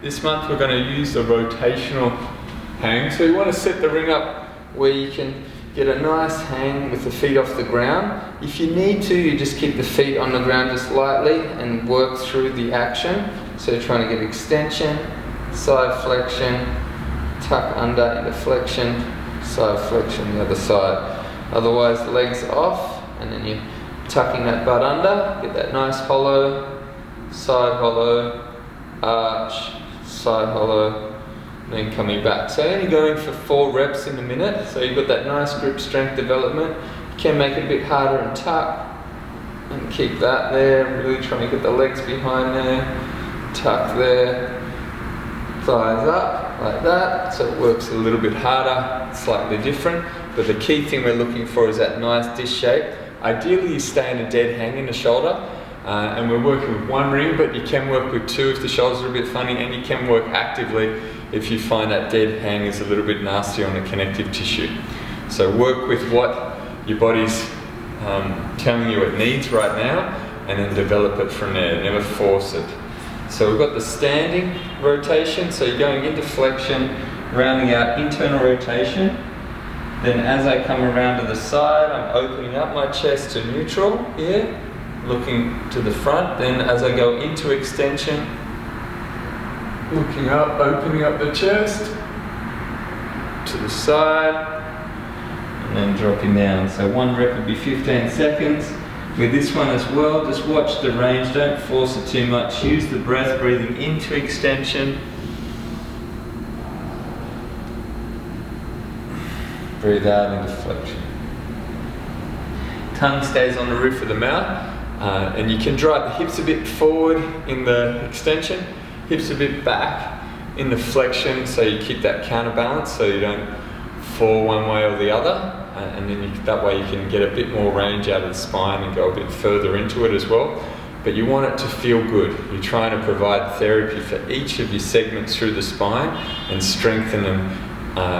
This month we're going to use the rotational hang. So you want to set the ring up where you can get a nice hang with the feet off the ground. If you need to, you just keep the feet on the ground just lightly and work through the action. So you're trying to get extension, side flexion, tuck under into flexion, side flexion the other side. Otherwise, legs off, and then you're tucking that butt under, get that nice hollow, arch, side hollow, and then coming back. So only going for 4 reps in a minute, so you've got that nice grip strength development. You can make it a bit harder and tuck, and keep that there, really trying to get the legs behind there, tuck there, thighs up, like that, so it works a little bit harder, slightly different, but the key thing we're looking for is that nice disc shape. Ideally you stay in a dead hang in the shoulder, and we're working with 1 ring, but you can work with 2 if the shoulders are a bit funny, and you can work actively if you find that dead hang is a little bit nasty on the connective tissue. So work with what your body's telling you it needs right now, and then develop it from there, never force it. So we've got the standing rotation, so you're going into flexion, rounding out internal rotation. Then as I come around to the side, I'm opening up my chest to neutral here, looking to the front. Then as I go into extension, looking up, opening up the chest, to the side, and then dropping down. So 1 rep would be 15 seconds. With this one as well, just watch the range, don't force it too much. Use the breath, breathing into extension. Breathe out into flexion. Tongue stays on the roof of the mouth, and you can drive the hips a bit forward in the extension, hips a bit back in the flexion, so you keep that counterbalance so you don't fall one way or the other. And then that way you can get a bit more range out of the spine and go a bit further into it as well. But you want it to feel good. You're trying to provide therapy for each of your segments through the spine and strengthen them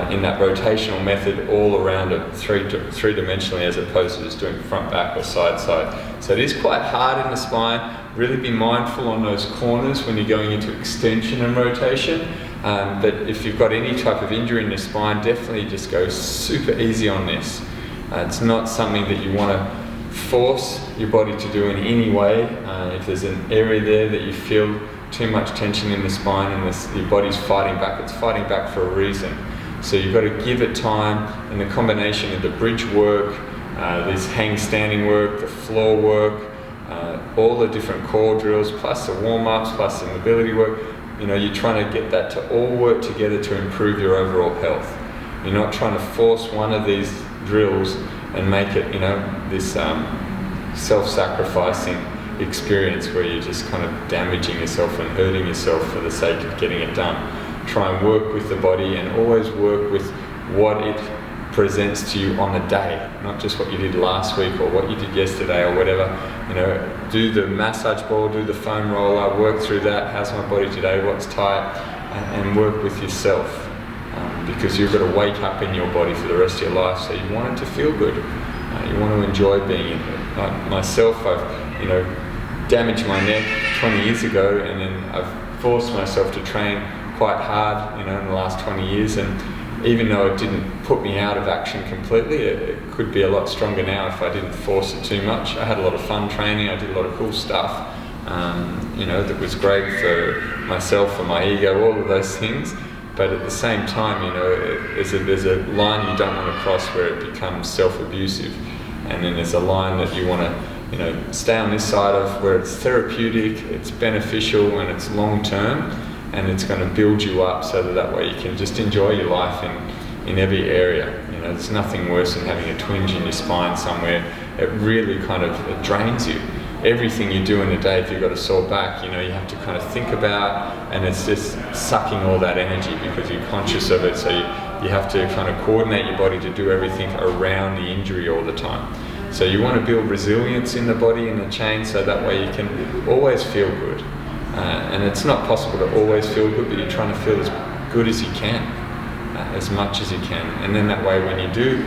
in that rotational method all around it, three-dimensionally, as opposed to just doing front, back or side. So it is quite hard in the spine. Really be mindful on those corners when you're going into extension and rotation. But if you've got any type of injury in your spine, definitely just go super easy on this. It's not something that you want to force your body to do in any way. If there's an area there that you feel too much tension in the spine and your body's fighting back, it's fighting back for a reason. So you've got to give it time, and the combination of the bridge work, this hang standing work, the floor work, all the different core drills, plus the warm-ups, plus the mobility work. You know, you're trying to get that to all work together to improve your overall health. You're not trying to force one of these drills and make it, you know, this self-sacrificing experience where you're just kind of damaging yourself and hurting yourself for the sake of getting it done. Try and work with the body, and always work with what it presents to you on the day, not just what you did last week or what you did yesterday or whatever. You know, do the massage ball, do the foam roller, work through that. How's my body today? What's tight? And work with yourself, because you've got to wake up in your body for the rest of your life. So you want it to feel good. You want to enjoy being in it. Like myself, I've damaged my neck 20 years ago, and then I've forced myself to train quite hard, in the last 20 years. And even though it didn't put me out of action completely, it could be a lot stronger now if I didn't force it too much. I had a lot of fun training, I did a lot of cool stuff, that was great for myself and my ego, all of those things. But at the same time, there's a line you don't want to cross where it becomes self-abusive. And then there's a line that you want to, stay on this side of where it's therapeutic, it's beneficial, and it's long-term. And it's going to build you up so that way you can just enjoy your life in every area. There's nothing worse than having a twinge in your spine somewhere. It really it drains you. Everything you do in a day, if you've got a sore back, you have to kind of think about, and it's just sucking all that energy because you're conscious of it. So you have to kind of coordinate your body to do everything around the injury all the time. So you want to build resilience in the body in the chain, so that way you can always feel good. And it's not possible to always feel good, but you're trying to feel as good as you can, as much as you can. And then that way when you do,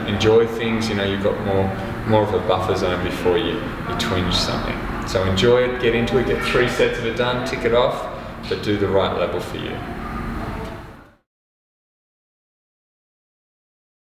enjoy things, you've got more of a buffer zone before you twinge something. So enjoy it, get into it, get 3 sets of it done, tick it off, but do the right level for you.